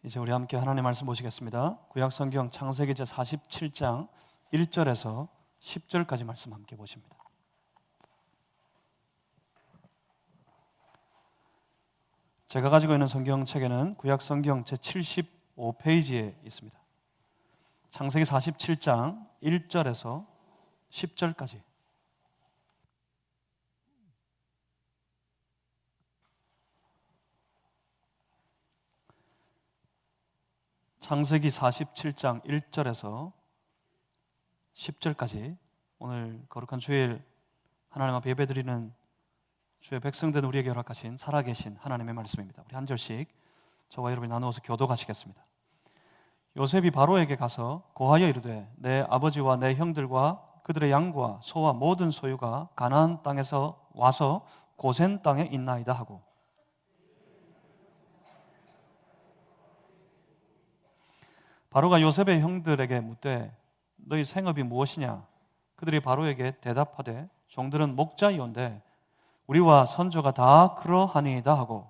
이제 우리 함께 하나님의 말씀 보시겠습니다. 구약성경 창세기 제47장 1절에서 10절까지 말씀 함께 보십니다. 제가 가지고 있는 성경책에는 구약성경 제75페이지에 있습니다. 창세기 47장 1절에서 10절까지. 창세기 47장 1절에서 10절까지 오늘 거룩한 주일 하나님 앞에 예배드리는 주의 백성된 우리에게 허락하신 살아계신 하나님의 말씀입니다. 우리 한 절씩 저와 여러분이 나누어서 교독하시겠습니다. 요셉이 바로에게 가서 고하여 이르되 내 아버지와 내 형들과 그들의 양과 소와 모든 소유가 가나안 땅에서 와서 고센 땅에 있나이다 하고, 바로가 요셉의 형들에게 묻되 너희 생업이 무엇이냐? 그들이 바로에게 대답하되 종들은 목자이온데 우리와 선조가 다 그러하니이다 하고,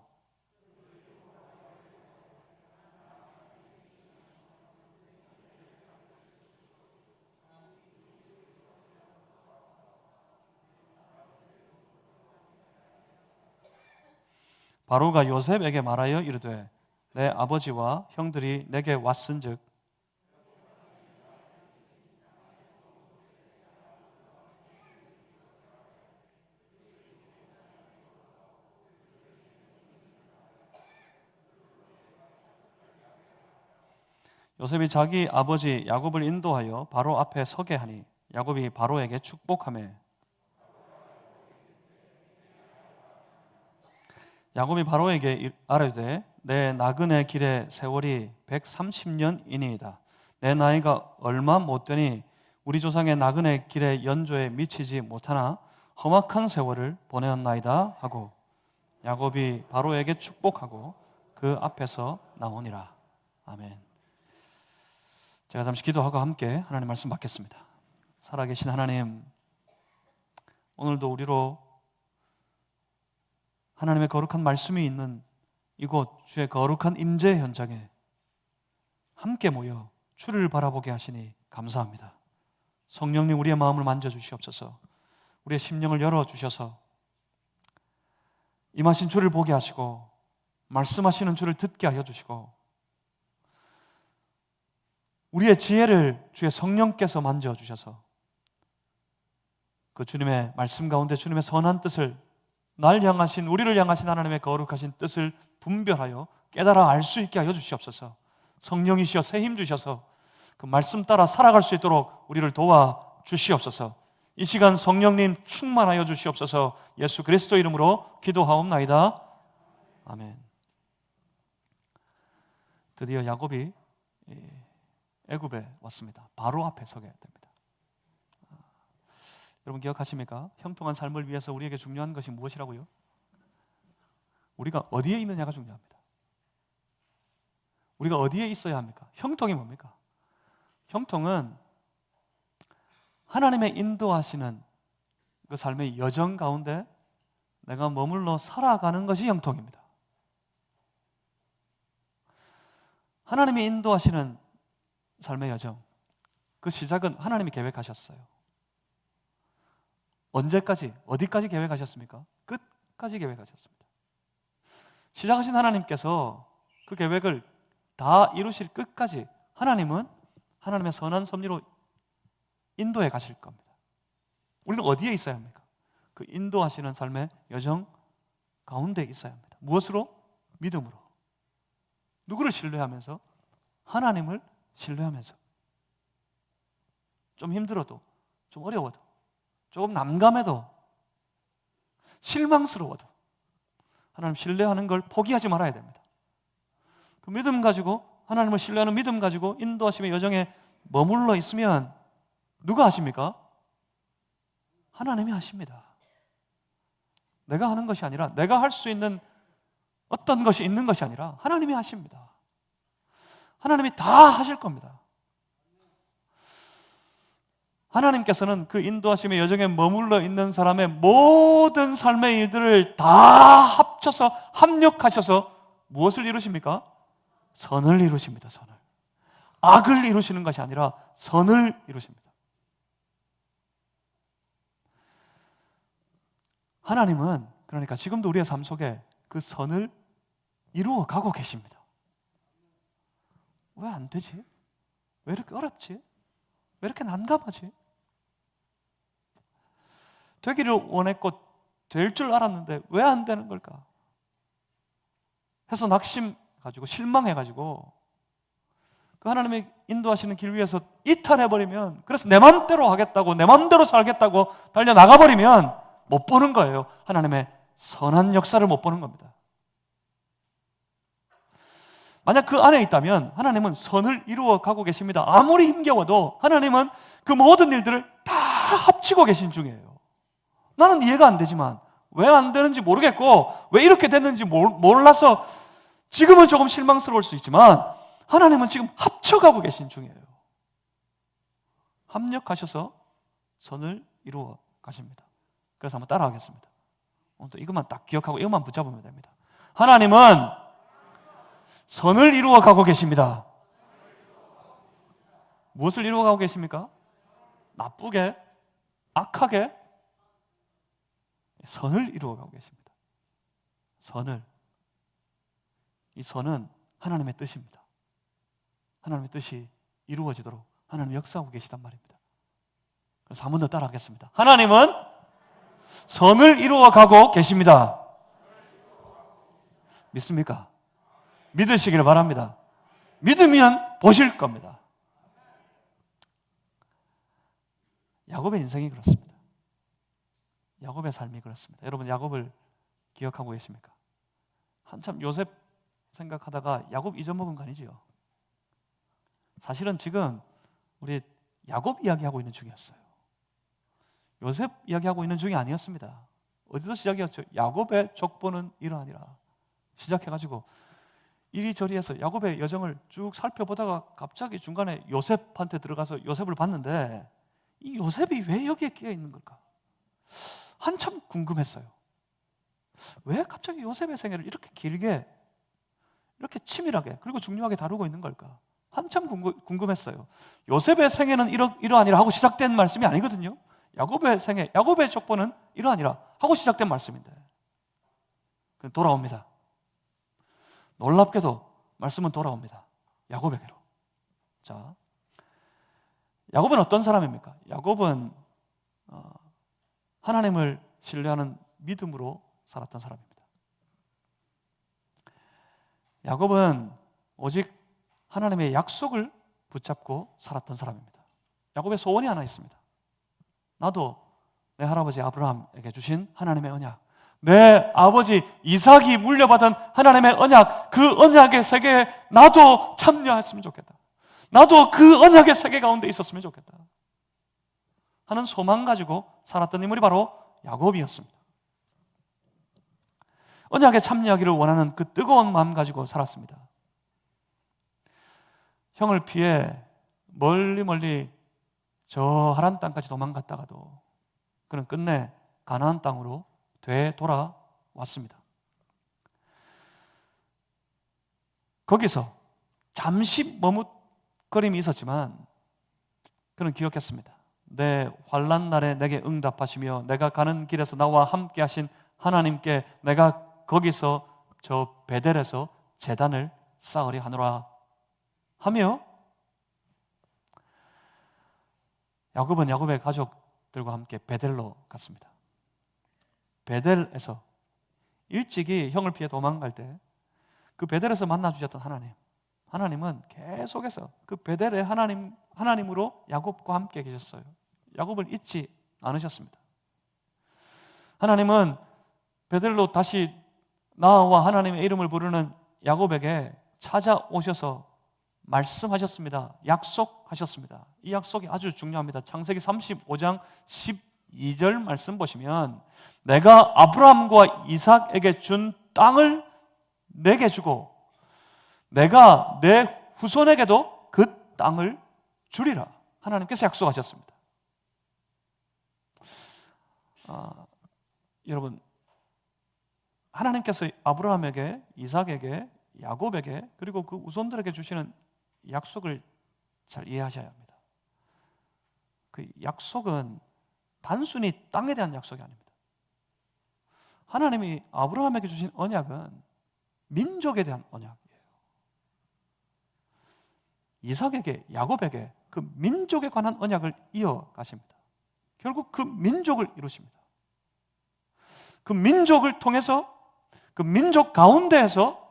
바로가 요셉에게 말하여 이르되 내 아버지와 형들이 내게 왔은즉 요셉이 자기 아버지 야곱을 인도하여 바로 앞에 서게 하니 야곱이 바로에게 축복하매, 야곱이 바로에게 아뢰되 내 나그네 길의 세월이 130년이니이다. 내 나이가 얼마 못되니 우리 조상의 나그네 길의 연조에 미치지 못하나 험악한 세월을 보내었나이다 하고, 야곱이 바로에게 축복하고 그 앞에서 나오니라. 아멘. 제가 잠시 기도하고 함께 하나님 말씀 받겠습니다. 살아계신 하나님, 오늘도 우리로 하나님의 거룩한 말씀이 있는 이곳 주의 거룩한 임재 현장에 함께 모여 주를 바라보게 하시니 감사합니다. 성령님, 우리의 마음을 만져주시옵소서. 우리의 심령을 열어주셔서 임하신 주를 보게 하시고 말씀하시는 주를 듣게 하여 주시고 우리의 지혜를 주의 성령께서 만져주셔서 그 주님의 말씀 가운데 주님의 선한 뜻을, 날 향하신, 우리를 향하신 하나님의 거룩하신 뜻을 분별하여 깨달아 알 수 있게 하여 주시옵소서. 성령이시여 새 힘 주셔서 그 말씀 따라 살아갈 수 있도록 우리를 도와주시옵소서. 이 시간 성령님 충만하여 주시옵소서. 예수 그리스도 이름으로 기도하옵나이다. 아멘. 드디어 야곱이 애굽에 왔습니다. 바로 앞에 서게 됩니다. 여러분 기억하십니까? 형통한 삶을 위해서 우리에게 중요한 것이 무엇이라고요? 우리가 어디에 있느냐가 중요합니다. 우리가 어디에 있어야 합니까? 형통이 뭡니까? 형통은 하나님의 인도하시는 그 삶의 여정 가운데 내가 머물러 살아가는 것이 형통입니다. 하나님이 인도하시는 삶의 여정, 그 시작은 하나님이 계획하셨어요. 언제까지, 어디까지 계획하셨습니까? 끝까지 계획하셨습니다. 시작하신 하나님께서 그 계획을 다 이루실 끝까지 하나님은 하나님의 선한 섭리로 인도해 가실 겁니다. 우리는 어디에 있어야 합니까? 그 인도하시는 삶의 여정 가운데 있어야 합니다. 무엇으로? 믿음으로. 누구를 신뢰하면서? 하나님을 신뢰하면서. 좀 힘들어도, 좀 어려워도, 조금 난감해도, 실망스러워도 하나님 신뢰하는 걸 포기하지 말아야 됩니다. 그 믿음 가지고, 하나님을 신뢰하는 믿음 가지고 인도하심의 여정에 머물러 있으면 누가 하십니까? 하나님이 하십니다. 내가 하는 것이 아니라, 내가 할 수 있는 어떤 것이 있는 것이 아니라 하나님이 하십니다. 하나님이 다 하실 겁니다. 하나님께서는 그 인도하심의 여정에 머물러 있는 사람의 모든 삶의 일들을 다 합쳐서 합력하셔서 무엇을 이루십니까? 선을 이루십니다. 선을. 악을 이루시는 것이 아니라 선을 이루십니다. 하나님은 그러니까 지금도 우리의 삶 속에 그 선을 이루어 가고 계십니다. 왜 안 되지? 왜 이렇게 어렵지? 왜 이렇게 난감하지? 되기를 원했고 될 줄 알았는데 왜 안 되는 걸까? 해서 낙심해가지고 실망해가지고 그 하나님의 인도하시는 길 위에서 이탈해버리면, 그래서 내 맘대로 하겠다고 내 맘대로 살겠다고 달려나가버리면 못 보는 거예요. 하나님의 선한 역사를 못 보는 겁니다. 만약 그 안에 있다면 하나님은 선을 이루어 가고 계십니다. 아무리 힘겨워도 하나님은 그 모든 일들을 다 합치고 계신 중이에요. 나는 이해가 안 되지만, 왜 안 되는지 모르겠고 왜 이렇게 됐는지 몰라서 지금은 조금 실망스러울 수 있지만 하나님은 지금 합쳐가고 계신 중이에요. 합력하셔서 선을 이루어 가십니다. 그래서 한번 따라하겠습니다. 오늘 이것만 딱 기억하고 이것만 붙잡으면 됩니다. 하나님은 선을 이루어 가고 계십니다. 무엇을 이루어 가고 계십니까? 나쁘게? 악하게? 선을 이루어 가고 계십니다. 선을. 이 선은 하나님의 뜻입니다. 하나님의 뜻이 이루어지도록 하나님 역사하고 계시단 말입니다. 그래서 한 번 더 따라하겠습니다. 하나님은 선을 이루어 가고 계십니다. 믿습니까? 믿으시기를 바랍니다. 믿으면 보실 겁니다. 야곱의 인생이 그렇습니다. 야곱의 삶이 그렇습니다. 여러분, 야곱을 기억하고 계십니까? 한참 요셉 생각하다가 야곱 잊어먹은 거 아니지요? 사실은 지금 우리 야곱 이야기하고 있는 중이었어요. 요셉 이야기하고 있는 중이 아니었습니다. 어디서 시작이었죠? 야곱의 족보는 이러하니라 시작해가지고 이리저리 해서 야곱의 여정을 쭉 살펴보다가 갑자기 중간에 요셉한테 들어가서 요셉을 봤는데 이 요셉이 왜 여기에 끼어 있는 걸까? 한참 궁금했어요. 왜 갑자기 요셉의 생애를 이렇게 길게, 이렇게 치밀하게 그리고 중요하게 다루고 있는 걸까? 한참 궁금했어요. 요셉의 생애는 이러하니라 하고 시작된 말씀이 아니거든요. 야곱의 생애, 야곱의 족보는 이러하니라 하고 시작된 말씀인데 돌아옵니다. 놀랍게도 말씀은 돌아옵니다. 야곱에게로. 자, 야곱은 어떤 사람입니까? 야곱은 하나님을 신뢰하는 믿음으로 살았던 사람입니다. 야곱은 오직 하나님의 약속을 붙잡고 살았던 사람입니다. 야곱의 소원이 하나 있습니다. 나도 내 할아버지 아브라함에게 주신 하나님의 언약, 내 아버지 이삭이 물려받은 하나님의 언약, 그 언약의 세계에 나도 참여했으면 좋겠다. 나도 그 언약의 세계 가운데 있었으면 좋겠다 하는 소망 가지고 살았던 인물이 바로 야곱이었습니다. 언약에 참여하기를 원하는 그 뜨거운 마음 가지고 살았습니다. 형을 피해 멀리 저 하란 땅까지 도망갔다가도 그는 끝내 가나안 땅으로 되돌아왔습니다. 거기서 잠시 머뭇거림이 있었지만 그는 기억했습니다. 내 환난 날에 내게 응답하시며 내가 가는 길에서 나와 함께 하신 하나님께 내가 거기서 저 베델에서 제단을 쌓으려 하노라 하며 야곱은 야곱의 가족들과 함께 베델로 갔습니다. 베델에서 일찍이 형을 피해 도망갈 때 그 베델에서 만나주셨던 하나님은 계속해서 그 베델의 하나님으로 야곱과 함께 계셨어요. 야곱을 잊지 않으셨습니다. 하나님은 베델로 다시 나와 하나님의 이름을 부르는 야곱에게 찾아오셔서 말씀하셨습니다. 약속하셨습니다. 이 약속이 아주 중요합니다. 창세기 35장 12절 말씀 보시면 내가 아브라함과 이삭에게 준 땅을 내게 주고 내가 내 후손에게도 그 땅을 주리라 하나님께서 약속하셨습니다. 여러분, 하나님께서 아브라함에게, 이삭에게 야곱에게 그리고 그 후손들에게 주시는 약속을 잘 이해하셔야 합니다. 그 약속은 단순히 땅에 대한 약속이 아닙니다. 하나님이 아브라함에게 주신 언약은 민족에 대한 언약이에요. 이삭에게, 야곱에게 그 민족에 관한 언약을 이어가십니다. 결국 그 민족을 이루십니다. 그 민족을 통해서 그 민족 가운데에서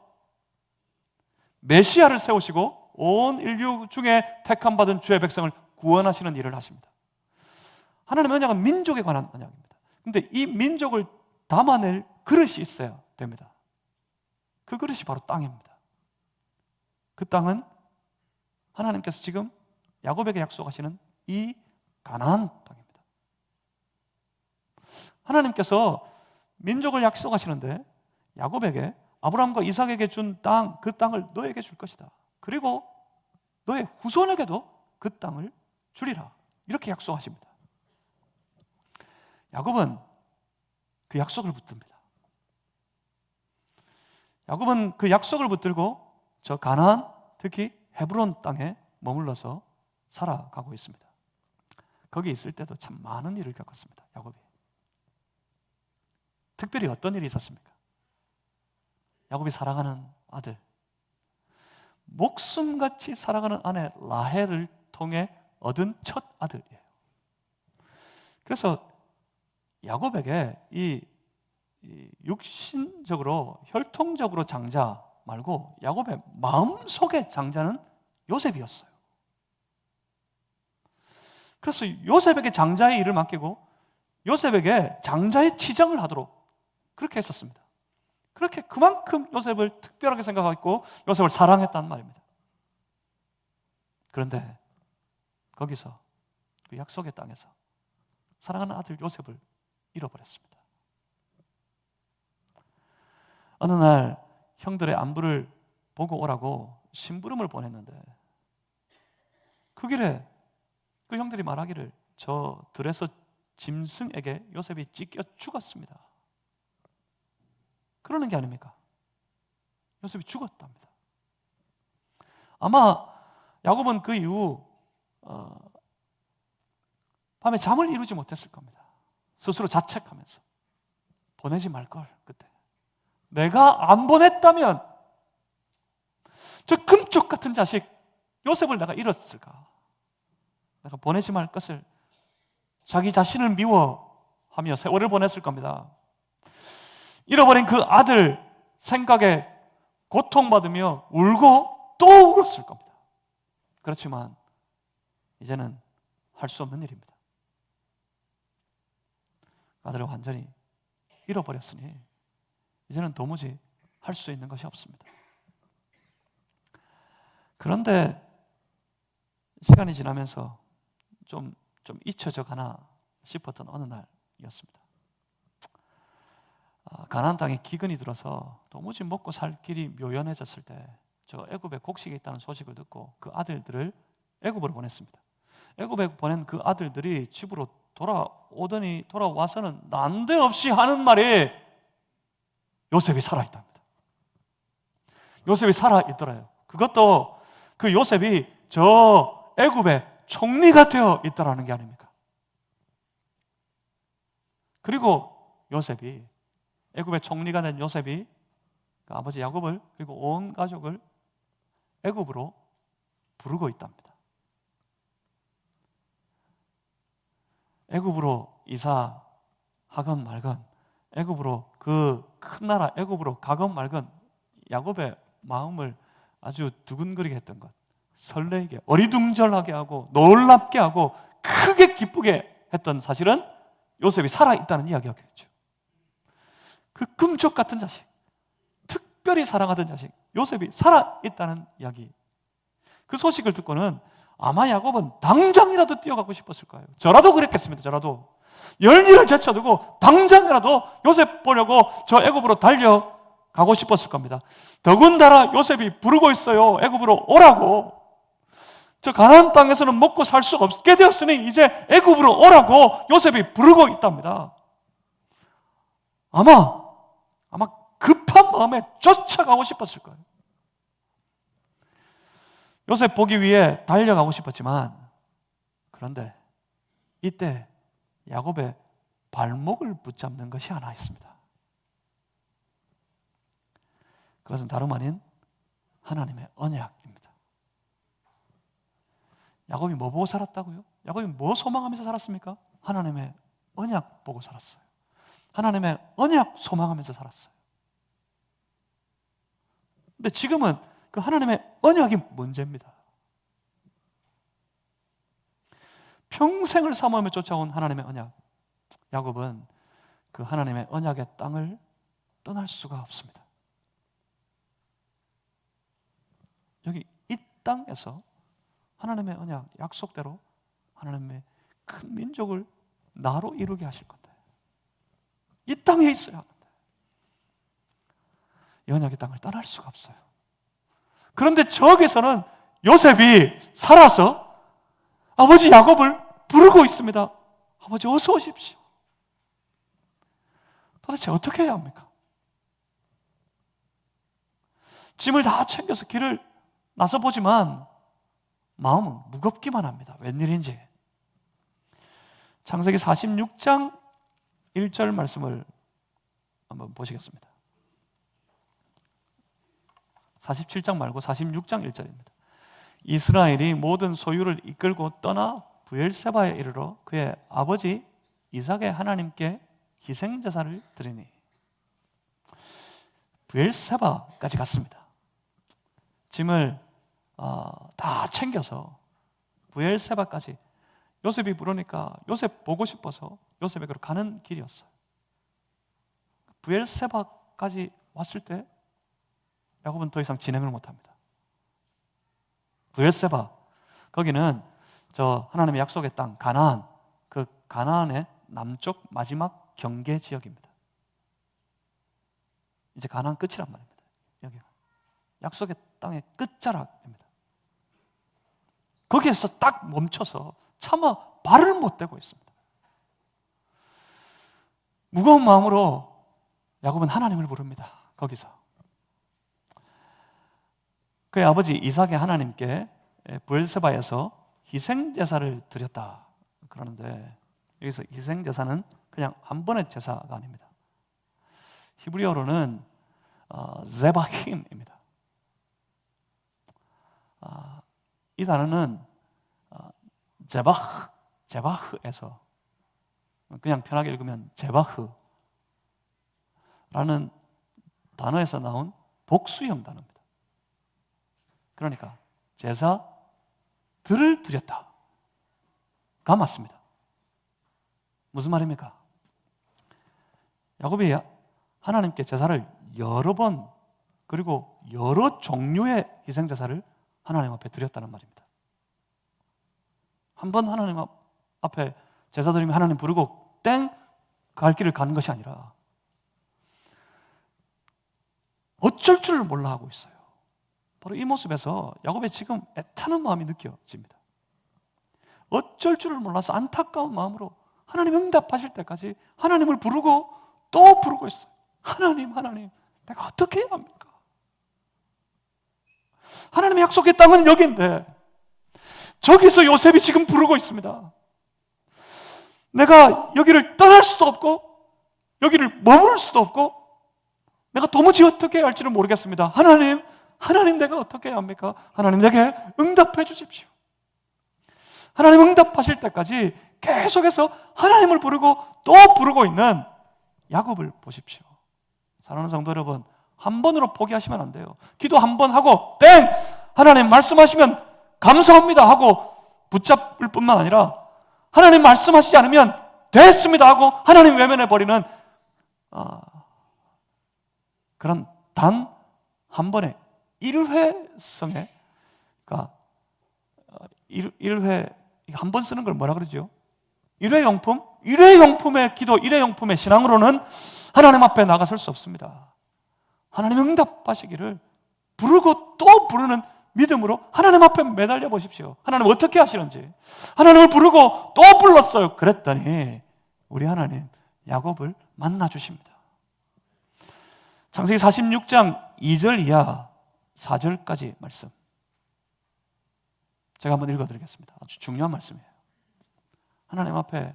메시아를 세우시고 온 인류 중에 택함받은 주의 백성을 구원하시는 일을 하십니다. 하나님의 언약은 민족에 관한 언약입니다. 그런데 이 민족을 담아낼 그릇이 있어야 됩니다. 그 그릇이 바로 땅입니다. 그 땅은 하나님께서 지금 야곱에게 약속하시는 이 가나안 땅입니다. 하나님께서 민족을 약속하시는데 야곱에게 아브라함과 이삭에게 준 땅, 그 땅을 너에게 줄 것이다. 그리고 너의 후손에게도 그 땅을 주리라. 이렇게 약속하십니다. 야곱은 그 약속을 붙듭니다. 야곱은 그 약속을 붙들고 저 가나안, 특히 헤브론 땅에 머물러서 살아가고 있습니다. 거기 있을 때도 참 많은 일을 겪었습니다. 야곱이. 특별히 어떤 일이 있었습니까? 야곱이 사랑하는 아들, 목숨같이 사랑하는 아내 라헬을 통해 얻은 첫 아들이에요. 그래서 야곱에게 이 육신적으로 혈통적으로 장자 말고 야곱의 마음속의 장자는 요셉이었어요. 그래서 요셉에게 장자의 일을 맡기고 요셉에게 장자의 치정을 하도록 그렇게 했었습니다. 그렇게 그만큼 요셉을 특별하게 생각했고 요셉을 사랑했단 말입니다. 그런데 거기서 그 약속의 땅에서 사랑하는 아들 요셉을 잃어버렸습니다. 어느 날 형들의 안부를 보고 오라고 심부름을 보냈는데 그 길에 그 형들이 말하기를 저 들에서 짐승에게 요셉이 찢겨 죽었습니다. 그러는 게 아닙니까? 요셉이 죽었답니다. 아마 야곱은 그 이후 밤에 잠을 이루지 못했을 겁니다. 스스로 자책하면서 보내지 말걸. 그때 내가 안 보냈다면 저 금쪽 같은 자식 요셉을 내가 잃었을까? 내가 보내지 말 것을 자기 자신을 미워하며 세월을 보냈을 겁니다. 잃어버린 그 아들 생각에 고통받으며 울고 또 울었을 겁니다. 그렇지만 이제는 할 수 없는 일입니다. 아들을 완전히 잃어버렸으니 이제는 도무지 할 수 있는 것이 없습니다. 그런데 시간이 지나면서 좀 잊혀져 가나 싶었던 어느 날이었습니다. 가나안 땅에 기근이 들어서 도무지 먹고 살 길이 묘연해졌을 때 저 애굽에 곡식이 있다는 소식을 듣고 그 아들들을 애굽으로 보냈습니다. 애굽에 보낸 그 아들들이 집으로 돌아와서는 난데없이 하는 말이 요셉이 살아있답니다. 요셉이 살아있더라요. 그것도 그 요셉이 저 애굽의 총리가 되어 있다라는 게 아닙니까? 그리고 요셉이 애굽의 총리가 된 요셉이 그 아버지 야곱을 그리고 온 가족을 애굽으로 부르고 있답니다. 애굽으로 이사하건 말건 애굽으로 그 큰 나라 애굽으로 가건 말건 야곱의 마음을 아주 두근거리게 했던 것, 설레게 어리둥절하게 하고 놀랍게 하고 크게 기쁘게 했던 사실은 요셉이 살아있다는 이야기였겠죠. 그 금쪽 같은 자식, 특별히 사랑하던 자식 요셉이 살아있다는 이야기. 그 소식을 듣고는 아마 야곱은 당장이라도 뛰어가고 싶었을 거예요. 저라도 그랬겠습니다. 저라도 열일을 제쳐두고 당장이라도 요셉 보려고 저 애굽으로 달려가고 싶었을 겁니다. 더군다나 요셉이 부르고 있어요. 애굽으로 오라고. 저 가나안 땅에서는 먹고 살 수 없게 되었으니 이제 애굽으로 오라고 요셉이 부르고 있답니다. 아마 급한 마음에 쫓아가고 싶었을 거예요. 요셉 보기 위해 달려가고 싶었지만, 그런데 이때 야곱의 발목을 붙잡는 것이 하나 있습니다. 그것은 다름 아닌 하나님의 언약입니다. 야곱이 뭐 보고 살았다고요? 야곱이 뭐 소망하면서 살았습니까? 하나님의 언약 보고 살았어요. 하나님의 언약 소망하면서 살았어요. 근데 지금은 그 하나님의 언약이 문제입니다. 평생을 사모하며 쫓아온 하나님의 언약. 야곱은 그 하나님의 언약의 땅을 떠날 수가 없습니다. 여기 이 땅에서 하나님의 언약, 약속대로 하나님의 큰 민족을 나로 이루게 하실 건데, 이 땅에 있어야 하는데 이 언약의 땅을 떠날 수가 없어요. 그런데 저기서는 요셉이 살아서 아버지 야곱을 부르고 있습니다. 아버지 어서 오십시오. 도대체 어떻게 해야 합니까? 짐을 다 챙겨서 길을 나서보지만 마음은 무겁기만 합니다. 웬일인지. 창세기 46장 1절 말씀을 한번 보시겠습니다. 47장 말고 46장 1절입니다. 이스라엘이 모든 소유를 이끌고 떠나 브엘세바에 이르러 그의 아버지 이삭의 하나님께 희생제사를 드리니. 브엘세바까지 갔습니다. 짐을 다 챙겨서 브엘세바까지, 요셉이 부르니까 요셉 보고 싶어서 요셉에게로 가는 길이었어요. 브엘세바까지 왔을 때 야곱은 더 이상 진행을 못합니다. 브엘세바, 거기는 저 하나님의 약속의 땅 가나안, 그 가나안의 남쪽 마지막 경계 지역입니다. 이제 가나안 끝이란 말입니다. 여기가 약속의 땅의 끝자락입니다. 거기에서 딱 멈춰서 차마 발을 못 대고 있습니다. 무거운 마음으로 야곱은 하나님을 부릅니다. 거기서 그의 아버지 이삭의 하나님께 브엘세바에서 희생제사를 드렸다 그러는데, 여기서 희생제사는 그냥 한 번의 제사가 아닙니다. 히브리어로는 제바힘입니다. 이 단어는 제바흐에서, 그냥 편하게 읽으면 제바흐라는 단어에서 나온 복수형 단어입니다. 그러니까 제사들을 드렸다가 맞습니다. 무슨 말입니까? 야곱이 하나님께 제사를 여러 번, 그리고 여러 종류의 희생제사를 하나님 앞에 드렸다는 말입니다. 한 번 하나님 앞에 제사 드리면 하나님 부르고 땡! 갈 길을 가는 것이 아니라 어쩔 줄을 몰라 하고 있어요. 바로 이 모습에서 야곱의 지금 애타는 마음이 느껴집니다. 어쩔 줄을 몰라서 안타까운 마음으로 하나님 응답하실 때까지 하나님을 부르고 또 부르고 있어요. 하나님, 내가 어떻게 해야 합니까? 하나님의 약속의 땅은 여기인데 저기서 요셉이 지금 부르고 있습니다. 내가 여기를 떠날 수도 없고 여기를 머무를 수도 없고 내가 도무지 어떻게 해야 할지를 모르겠습니다. 하나님 내가 어떻게 해야 합니까? 하나님 내게 응답해 주십시오. 하나님 응답하실 때까지 계속해서 하나님을 부르고 또 부르고 있는 야곱을 보십시오. 사랑하는 성도 여러분, 한 번으로 포기하시면 안 돼요. 기도 한 번 하고 땡! 하나님 말씀하시면 감사합니다 하고 붙잡을 뿐만 아니라 하나님 말씀하시지 않으면 됐습니다 하고 하나님 외면해버리는 그런 단 한 번의 일회성의, 그러니까 일회, 한 번 쓰는 걸 뭐라 그러죠? 일회용품? 일회용품의 기도, 일회용품의 신앙으로는 하나님 앞에 나가설 수 없습니다. 하나님 응답하시기를 부르고 또 부르는 믿음으로 하나님 앞에 매달려 보십시오. 하나님 어떻게 하시는지. 하나님을 부르고 또 불렀어요. 그랬더니 우리 하나님 야곱을 만나 주십니다. 창세기 46장 2절 이하 4절까지 말씀. 제가 한번 읽어드리겠습니다. 아주 중요한 말씀이에요. 하나님 앞에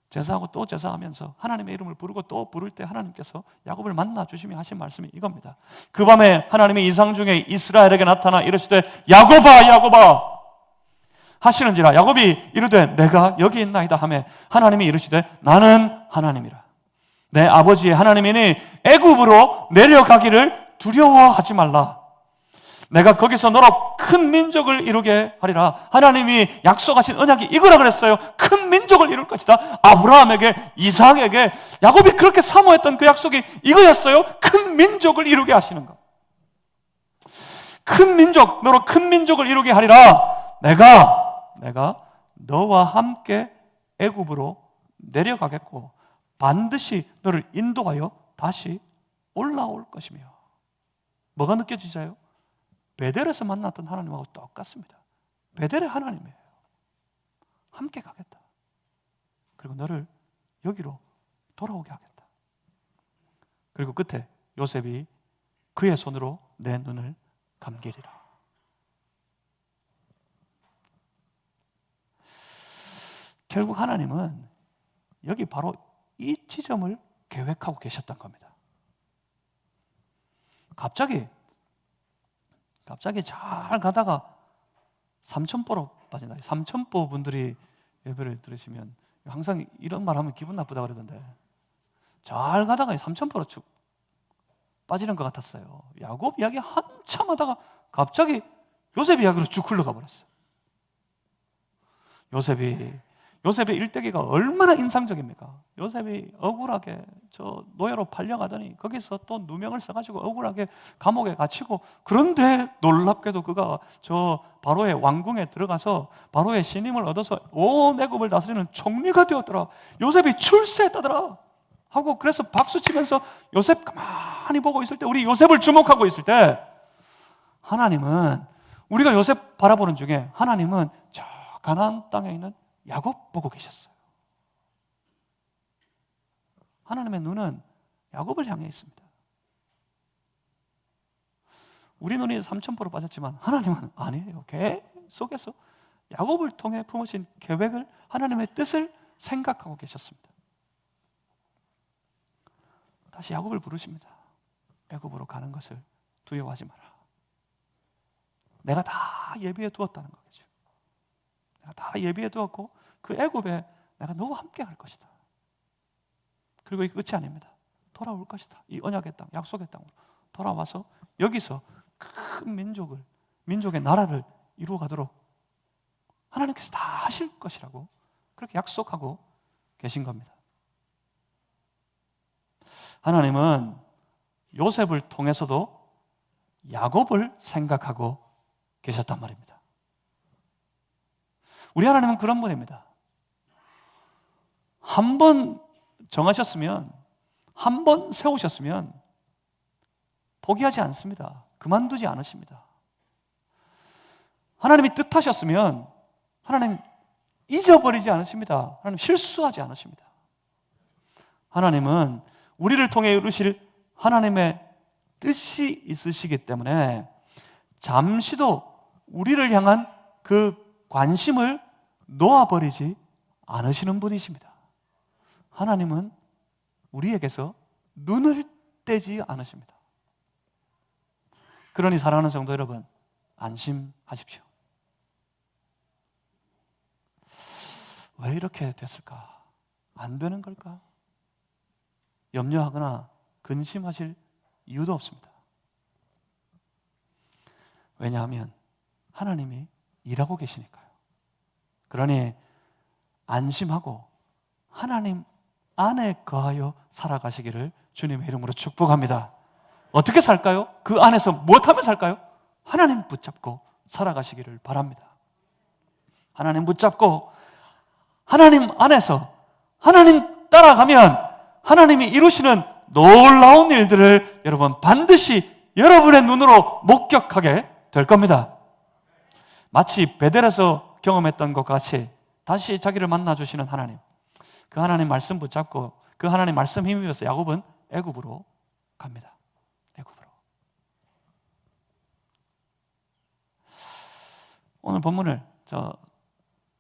제사하고 또 제사하면서 하나님의 이름을 부르고 또 부를 때 하나님께서 야곱을 만나 주시며 하신 말씀이 이겁니다. 그 밤에 하나님의 이상 중에 이스라엘에게 나타나 이르시되 야곱아 야곱아 하시는지라. 야곱이 이르되 내가 여기 있나이다 하며 하나님이 이르시되 나는 하나님이라. 내 아버지의 하나님이니 애굽으로 내려가기를 두려워하지 말라. 내가 거기서 너로 큰 민족을 이루게 하리라. 하나님이 약속하신 언약이 이거라 그랬어요. 큰 민족을 이룰 것이다. 아브라함에게, 이삭에게, 야곱이 그렇게 사모했던 그 약속이 이거였어요. 큰 민족을 이루게 하시는 것. 큰 민족, 너로 큰 민족을 이루게 하리라. 내가 너와 함께 애굽으로 내려가겠고 반드시 너를 인도하여 다시 올라올 것이며. 뭐가 느껴지세요? 베델에서 만났던 하나님하고 똑같습니다. 베델의 하나님이에요. 함께 가겠다. 그리고 너를 여기로 돌아오게 하겠다. 그리고 끝에 요셉이 그의 손으로 내 눈을 감기리라. 결국 하나님은 여기 바로 이 지점을 계획하고 계셨던 겁니다. 갑자기 잘 가다가 삼천포로 빠진다. 삼천포 분들이 예배를 들으시면 항상 이런 말 하면 기분 나쁘다 그러던데, 잘 가다가 삼천포로 쭉 빠지는 것 같았어요. 야곱 이야기 한참 하다가 갑자기 요셉 이야기로 쭉 흘러가 버렸어요. 요셉의 일대기가 얼마나 인상적입니까? 요셉이 억울하게 저 노예로 팔려가더니 거기서 또 누명을 써가지고 억울하게 감옥에 갇히고, 그런데 놀랍게도 그가 저 바로의 왕궁에 들어가서 바로의 신임을 얻어서 온 애굽을 다스리는 총리가 되었더라. 요셉이 출세했다더라 하고, 그래서 박수 치면서 요셉 가만히 보고 있을 때, 우리 요셉을 주목하고 있을 때, 하나님은 우리가 요셉 바라보는 중에 하나님은 저 가나안 땅에 있는 야곱 보고 계셨어요. 하나님의 눈은 야곱을 향해 있습니다. 우리 눈이 삼천포로 빠졌지만 하나님은 아니에요. 계속해서 야곱을 통해 품으신 계획을, 하나님의 뜻을 생각하고 계셨습니다. 다시 야곱을 부르십니다. 애굽으로 가는 것을 두려워하지 마라. 내가 다 예비해 두었다는 거겠죠. 내가 다 예비해 두었고 그 애굽에 내가 너와 함께 할 것이다. 그리고 이게 끝이 아닙니다. 돌아올 것이다. 이 언약의 땅, 약속의 땅으로 돌아와서 여기서 큰 민족의 나라를 이루어가도록 하나님께서 다 하실 것이라고 그렇게 약속하고 계신 겁니다. 하나님은 요셉을 통해서도 야곱을 생각하고 계셨단 말입니다. 우리 하나님은 그런 분입니다. 한 번 정하셨으면, 한 번 세우셨으면 포기하지 않습니다. 그만두지 않으십니다. 하나님이 뜻하셨으면 하나님 잊어버리지 않으십니다. 하나님 실수하지 않으십니다. 하나님은 우리를 통해 이루실 하나님의 뜻이 있으시기 때문에 잠시도 우리를 향한 그 관심을 놓아버리지 않으시는 분이십니다. 하나님은 우리에게서 눈을 떼지 않으십니다. 그러니 사랑하는 성도 여러분, 안심하십시오. 왜 이렇게 됐을까? 안 되는 걸까? 염려하거나 근심하실 이유도 없습니다. 왜냐하면 하나님이 일하고 계시니까요. 그러니 안심하고 하나님 안에 거하여 살아가시기를 주님의 이름으로 축복합니다. 어떻게 살까요? 그 안에서 무엇하며 살까요? 하나님 붙잡고 살아가시기를 바랍니다. 하나님 붙잡고 하나님 안에서 하나님 따라가면 하나님이 이루시는 놀라운 일들을 여러분 반드시 여러분의 눈으로 목격하게 될 겁니다. 마치 베델에서 경험했던 것 같이 다시 자기를 만나주시는 하나님, 그 하나님 말씀 붙잡고 그 하나님 말씀 힘입어서 야곱은 애굽으로 갑니다. 애굽으로. 오늘 본문을 저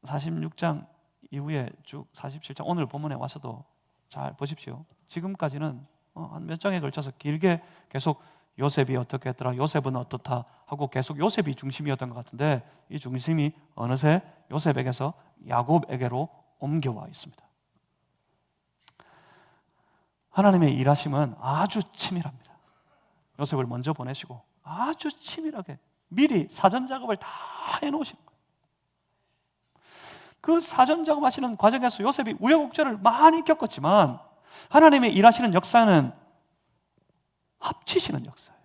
46장 이후에 쭉 47장 오늘 본문에 와서도 잘 보십시오. 지금까지는 한 몇 장에 걸쳐서 길게 계속 요셉이 어떻게 했더라, 요셉은 어떻다 하고 계속 요셉이 중심이었던 것 같은데, 이 중심이 어느새 요셉에게서 야곱에게로 옮겨와 있습니다. 하나님의 일하심은 아주 치밀합니다. 요셉을 먼저 보내시고 아주 치밀하게 미리 사전 작업을 다 해놓으신 거예요. 그 사전 작업하시는 과정에서 요셉이 우여곡절을 많이 겪었지만 하나님의 일하시는 역사는 합치시는 역사예요.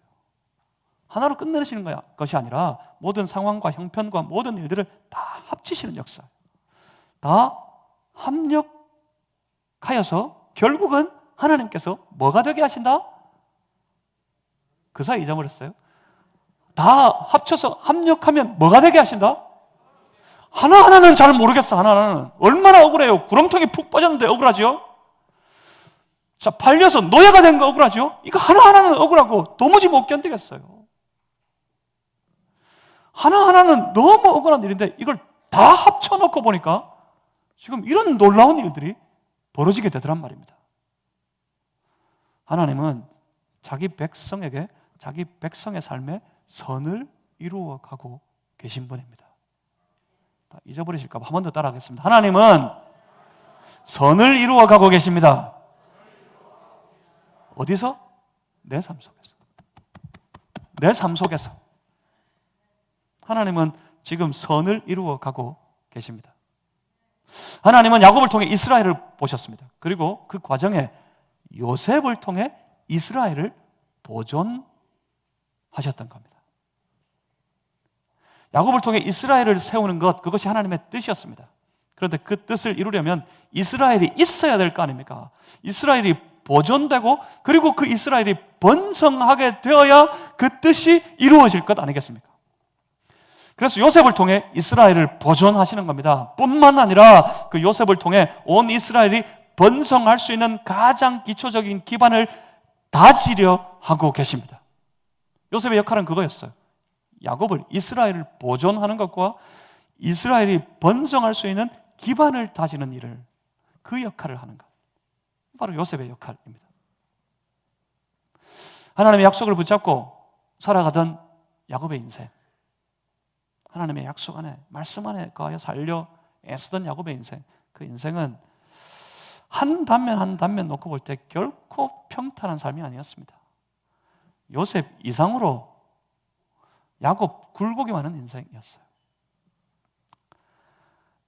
하나로 끝내시는 것이 아니라 모든 상황과 형편과 모든 일들을 다 합치시는 역사예요. 다 합력하여서 결국은 하나님께서 뭐가 되게 하신다? 그 사이 잊어버렸어요. 다 합쳐서 합력하면 뭐가 되게 하신다? 하나하나는 잘 모르겠어. 하나하나는 얼마나 억울해요. 구렁텅이 푹 빠졌는데 억울하죠? 자, 팔려서 노예가 된 거 억울하죠? 이거 하나하나는 억울하고 도무지 못 견디겠어요. 하나하나는 너무 억울한 일인데 이걸 다 합쳐놓고 보니까 지금 이런 놀라운 일들이 벌어지게 되더란 말입니다. 하나님은 자기 백성에게 자기 백성의 삶에 선을 이루어가고 계신 분입니다. 잊어버리실까 봐 한 번 더 따라하겠습니다. 하나님은 선을 이루어가고 계십니다. 어디서? 내 삶 속에서. 내 삶 속에서 하나님은 지금 선을 이루어가고 계십니다. 하나님은 야곱을 통해 이스라엘을 보셨습니다. 그리고 그 과정에 요셉을 통해 이스라엘을 보존하셨던 겁니다. 야곱을 통해 이스라엘을 세우는 것, 그것이 하나님의 뜻이었습니다. 그런데 그 뜻을 이루려면 이스라엘이 있어야 될 거 아닙니까? 이스라엘이 보존되고 그리고 그 이스라엘이 번성하게 되어야 그 뜻이 이루어질 것 아니겠습니까? 그래서 요셉을 통해 이스라엘을 보존하시는 겁니다. 뿐만 아니라 그 요셉을 통해 온 이스라엘이 번성할 수 있는 가장 기초적인 기반을 다지려 하고 계십니다. 요셉의 역할은 그거였어요. 야곱을, 이스라엘을 보존하는 것과 이스라엘이 번성할 수 있는 기반을 다지는 일을, 그 역할을 하는 것, 바로 요셉의 역할입니다. 하나님의 약속을 붙잡고 살아가던 야곱의 인생, 하나님의 약속 안에, 말씀 안에 거하여 살려 애쓰던 야곱의 인생, 그 인생은 한 단면 한 단면 놓고 볼 때 결코 평탄한 삶이 아니었습니다. 요셉 이상으로 야곱 굴곡이 많은 인생이었어요.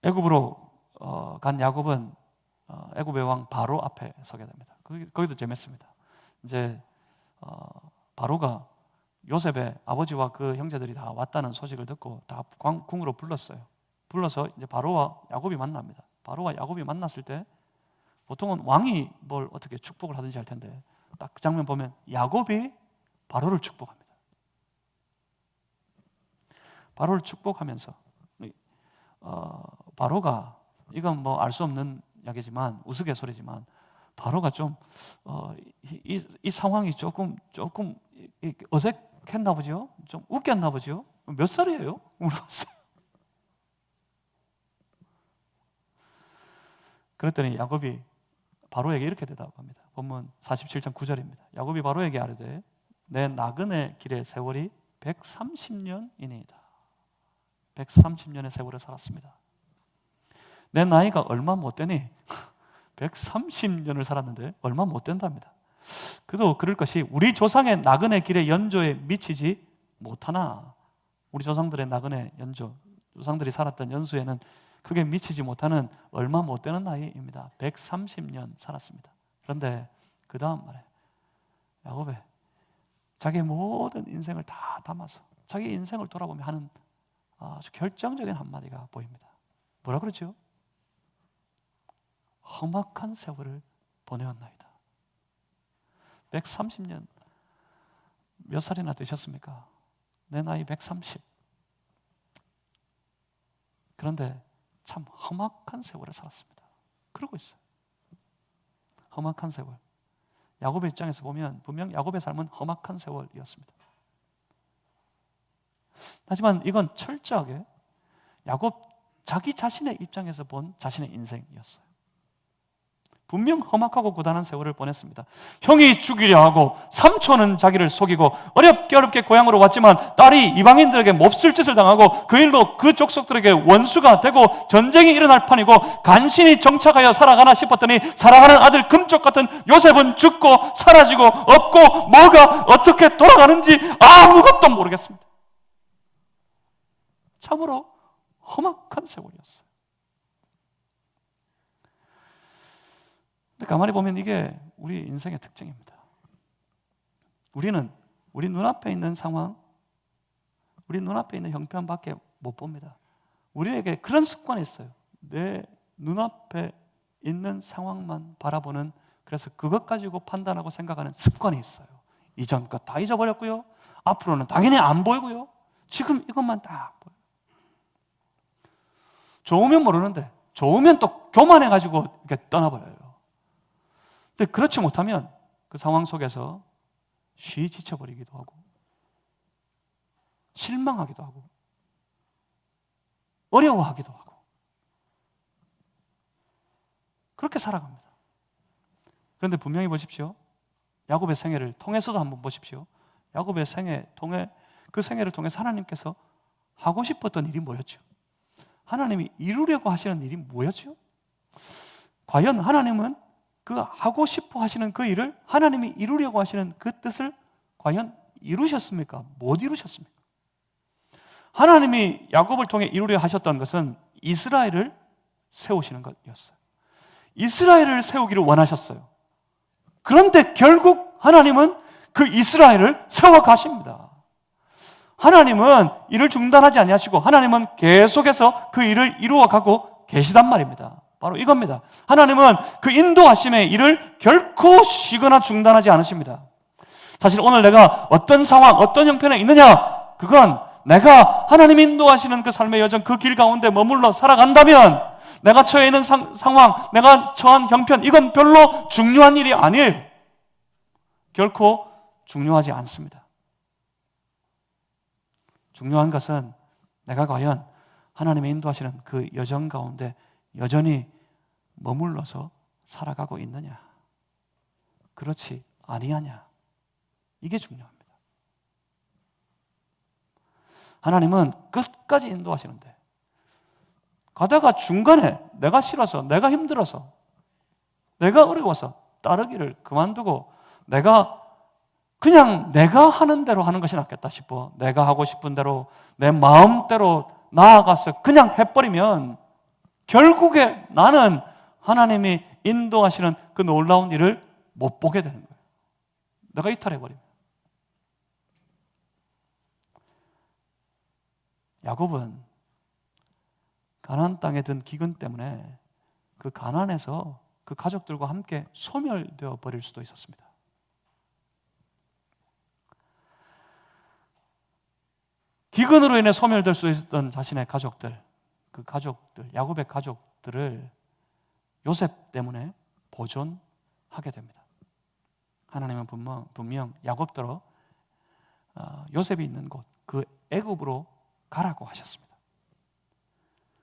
애굽으로 간 야곱은 애굽의 왕 바로 앞에 서게 됩니다. 거기도 재밌습니다. 이제 바로가 요셉의 아버지와 그 형제들이 다 왔다는 소식을 듣고 다 궁으로 불렀어요. 불러서 이제 바로와 야곱이 만납니다. 바로와 야곱이 만났을 때 보통은 왕이 뭘 어떻게 축복을 하든지 할 텐데 딱 그 장면 보면 야곱이 바로를 축복합니다. 바로를 축복하면서 바로가, 이건 뭐 알 수 없는 이야기지만 우스갯소리지만 바로가 좀 이 상황이 조금 어색했나 보죠? 좀 웃겼나 보죠? 몇 살이에요? 물어봤어요. 그랬더니 야곱이 바로에게 이렇게 대답합니다. 본문 47장 9절입니다. 야곱이 바로에게 아뢰되 내 나그네 길의 세월이 130년이니이다. 130년의 세월을 살았습니다. 내 나이가 얼마 못 되니 130년을 살았는데 얼마 못 된답니다. 그도 그럴 것이 우리 조상의 나그네 길의 연조에 미치지 못하나, 우리 조상들의 나그네 연조, 조상들이 살았던 연수에는 그게 미치지 못하는 얼마 못 되는 나이입니다. 130년 살았습니다. 그런데 그 다음 말에 야곱의 자기의 모든 인생을 다 담아서 자기 인생을 돌아보며 하는 아주 결정적인 한마디가 보입니다. 뭐라 그러죠? 험악한 세월을 보내었나이다. 130년, 몇 살이나 되셨습니까? 내 나이 130. 그런데 참 험악한 세월을 살았습니다. 그러고 있어요. 험악한 세월. 야곱의 입장에서 보면 분명 야곱의 삶은 험악한 세월이었습니다. 하지만 이건 철저하게 야곱 자기 자신의 입장에서 본 자신의 인생이었어요. 분명 험악하고 고단한 세월을 보냈습니다. 형이 죽이려 하고 삼촌은 자기를 속이고 어렵게 고향으로 왔지만 딸이 이방인들에게 몹쓸 짓을 당하고 그 일로 그 족속들에게 원수가 되고 전쟁이 일어날 판이고 간신히 정착하여 살아가나 싶었더니 사랑하는 아들 금쪽 같은 요셉은 죽고 사라지고 없고 뭐가 어떻게 돌아가는지 아무것도 모르겠습니다. 참으로 험악한 세월이었어요. 근데 가만히 보면 이게 우리 인생의 특징입니다. 우리는 우리 눈앞에 있는 상황, 우리 눈앞에 있는 형편밖에 못 봅니다. 우리에게 그런 습관이 있어요. 내 눈앞에 있는 상황만 바라보는, 그래서 그것 가지고 판단하고 생각하는 습관이 있어요. 이전 것 다 잊어버렸고요. 앞으로는 당연히 안 보이고요. 지금 이것만 딱 보여요. 좋으면 모르는데 좋으면 또 교만해가지고 이렇게 떠나버려요. 근데 그렇지 못하면 그 상황 속에서 쉬 지쳐버리기도 하고 실망하기도 하고 어려워하기도 하고 그렇게 살아갑니다. 그런데 분명히 보십시오. 야곱의 생애를 통해서도 한번 보십시오. 야곱의 생애 통해, 그 생애를 통해서 하나님께서 하고 싶었던 일이 뭐였죠? 하나님이 이루려고 하시는 일이 뭐였죠? 과연 하나님은 그 하고 싶어 하시는 그 일을, 하나님이 이루려고 하시는 그 뜻을 과연 이루셨습니까? 못 이루셨습니까? 하나님이 야곱을 통해 이루려 하셨던 것은 이스라엘을 세우시는 것이었어요. 이스라엘을 세우기를 원하셨어요. 그런데 결국 하나님은 그 이스라엘을 세워 가십니다. 하나님은 일을 중단하지 아니하시고 하나님은 계속해서 그 일을 이루어 가고 계시단 말입니다. 바로 이겁니다. 하나님은 그 인도하심의 일을 결코 쉬거나 중단하지 않으십니다. 사실 오늘 내가 어떤 상황, 어떤 형편에 있느냐, 그건 내가 하나님 인도하시는 그 삶의 여정, 그 길 가운데 머물러 살아간다면 내가 처해 있는 상황, 내가 처한 형편, 이건 별로 중요한 일이 아니에요. 결코 중요하지 않습니다. 중요한 것은 내가 과연 하나님의 인도하시는 그 여정 가운데 여전히 머물러서 살아가고 있느냐, 그렇지 아니하냐, 이게 중요합니다. 하나님은 끝까지 인도하시는데 가다가 중간에 내가 싫어서, 내가 힘들어서, 내가 어려워서 따르기를 그만두고 그냥 내가 하는 대로 하는 것이 낫겠다 싶어 내가 하고 싶은 대로 내 마음대로 나아가서 그냥 해버리면 결국에 나는 하나님이 인도하시는 그 놀라운 일을 못 보게 되는 거예요. 내가 이탈해버립니다. 야곱은 가나안 땅에 든 기근 때문에 그 가나안에서 그 가족들과 함께 소멸되어 버릴 수도 있었습니다. 기근으로 인해 소멸될 수 있었던 자신의 가족들, 그 가족들, 야곱의 가족들을 요셉 때문에 보존하게 됩니다. 하나님은 분명 야곱더러 요셉이 있는 곳, 그 애굽으로 가라고 하셨습니다.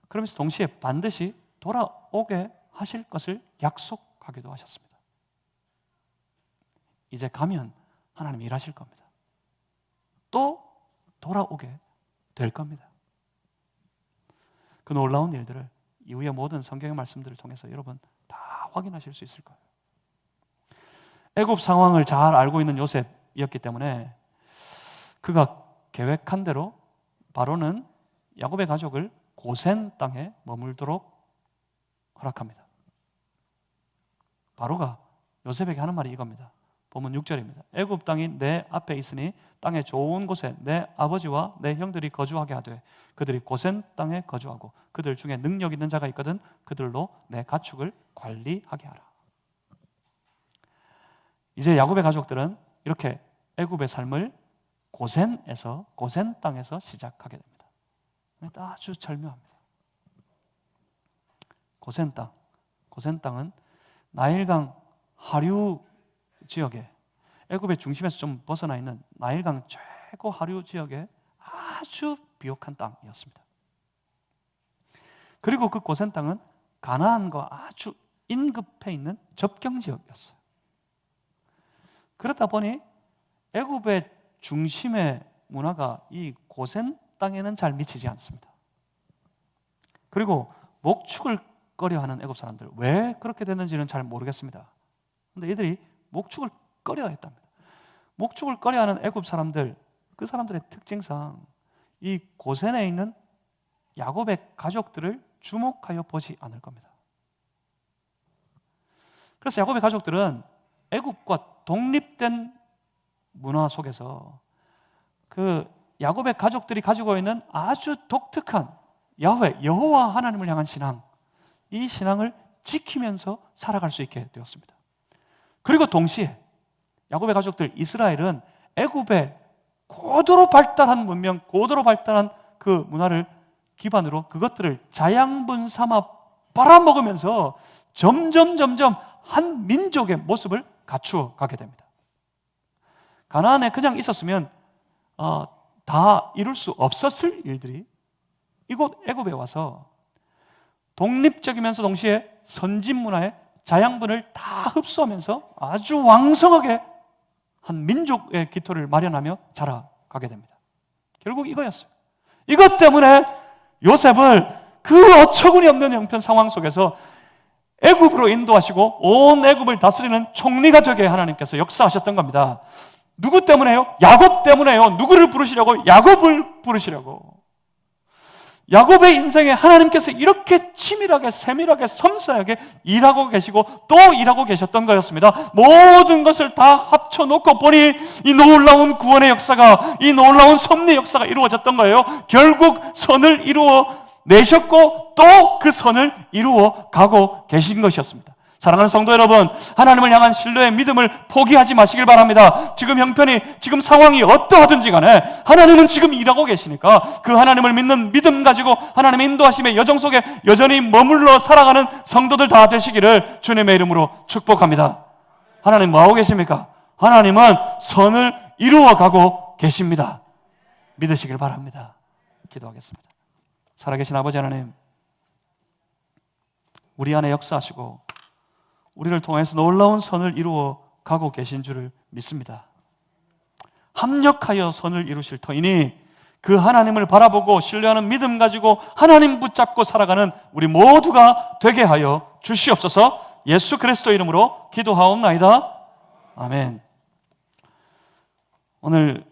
그러면서 동시에 반드시 돌아오게 하실 것을 약속하기도 하셨습니다. 이제 가면 하나님이 일하실 겁니다. 또 돌아오게 될 겁니다. 그 놀라운 일들을 이후의 모든 성경의 말씀들을 통해서 여러분 다 확인하실 수 있을 거예요. 애굽 상황을 잘 알고 있는 요셉이었기 때문에 그가 계획한 대로 바로는 야곱의 가족을 고센 땅에 머물도록 허락합니다. 바로가 요셉에게 하는 말이 이겁니다. 보면 6절입니다. 애굽 땅이 내 앞에 있으니 땅의 좋은 곳에 내 아버지와 내 형들이 거주하게 하되 그들이 고센 땅에 거주하고 그들 중에 능력 있는 자가 있거든 그들로 내 가축을 관리하게 하라. 이제 야곱의 가족들은 이렇게 애굽의 삶을 고센에서, 고센 땅에서 시작하게 됩니다. 아주 절묘합니다. 고센 땅, 고센 땅은 나일강 하류 지역에, 애굽의 중심에서 좀 벗어나 있는 나일강 최고 하류 지역에 아주 비옥한 땅이었습니다. 그리고 그 고센 땅은 가나안과 아주 인급해 있는 접경 지역이었어요. 그러다 보니 애굽의 중심의 문화가 이 고센 땅에는 잘 미치지 않습니다. 그리고 목축을 꺼려하는 애굽 사람들, 왜 그렇게 됐는지는 잘 모르겠습니다. 그런데 이들이 목축을 꺼려했답니다. 목축을 꺼려하는 애굽 사람들, 그 사람들의 특징상 이 고센에 있는 야곱의 가족들을 주목하여 보지 않을 겁니다. 그래서 야곱의 가족들은 애굽과 독립된 문화 속에서 그 야곱의 가족들이 가지고 있는 아주 독특한 야훼, 여호와 하나님을 향한 신앙, 이 신앙을 지키면서 살아갈 수 있게 되었습니다. 그리고 동시에 야곱의 가족들 이스라엘은 애굽의 고도로 발달한 문명, 고도로 발달한 그 문화를 기반으로 그것들을 자양분 삼아 빨아먹으면서 점점 한 민족의 모습을 갖추어 가게 됩니다. 가나안에 그냥 있었으면 다 이룰 수 없었을 일들이 이곳 애굽에 와서 독립적이면서 동시에 선진 문화의 자양분을 다 흡수하면서 아주 왕성하게 한 민족의 기토를 마련하며 자라가게 됩니다. 결국 이거였어요. 이것 때문에 요셉을 그 어처구니 없는 형편 상황 속에서 애굽으로 인도하시고 온 애굽을 다스리는 총리가 되게 하나님께서 역사하셨던 겁니다. 누구 때문에요? 야곱 때문에요. 누구를 부르시려고? 야곱을 부르시려고. 야곱의 인생에 하나님께서 이렇게 치밀하게, 세밀하게, 섬세하게 일하고 계시고 또 일하고 계셨던 거였습니다. 모든 것을 다 합쳐놓고 보니 이 놀라운 구원의 역사가, 이 놀라운 섭리의 역사가 이루어졌던 거예요. 결국 선을 이루어 내셨고 또 그 선을 이루어 가고 계신 것이었습니다. 사랑하는 성도 여러분, 하나님을 향한 신뢰의 믿음을 포기하지 마시길 바랍니다. 지금 형편이, 지금 상황이 어떠하든지 간에 하나님은 지금 일하고 계시니까 그 하나님을 믿는 믿음 가지고 하나님의 인도하심의 여정 속에 여전히 머물러 살아가는 성도들 다 되시기를 주님의 이름으로 축복합니다. 하나님 뭐하고 계십니까? 하나님은 선을 이루어 가고 계십니다. 믿으시길 바랍니다. 기도하겠습니다. 살아계신 아버지 하나님, 우리 안에 역사하시고 우리를 통해서 놀라운 선을 이루어 가고 계신 줄을 믿습니다. 합력하여 선을 이루실 터이니 그 하나님을 바라보고 신뢰하는 믿음 가지고 하나님 붙잡고 살아가는 우리 모두가 되게 하여 주시옵소서. 예수 그리스도 이름으로 기도하옵나이다. 아멘. 오늘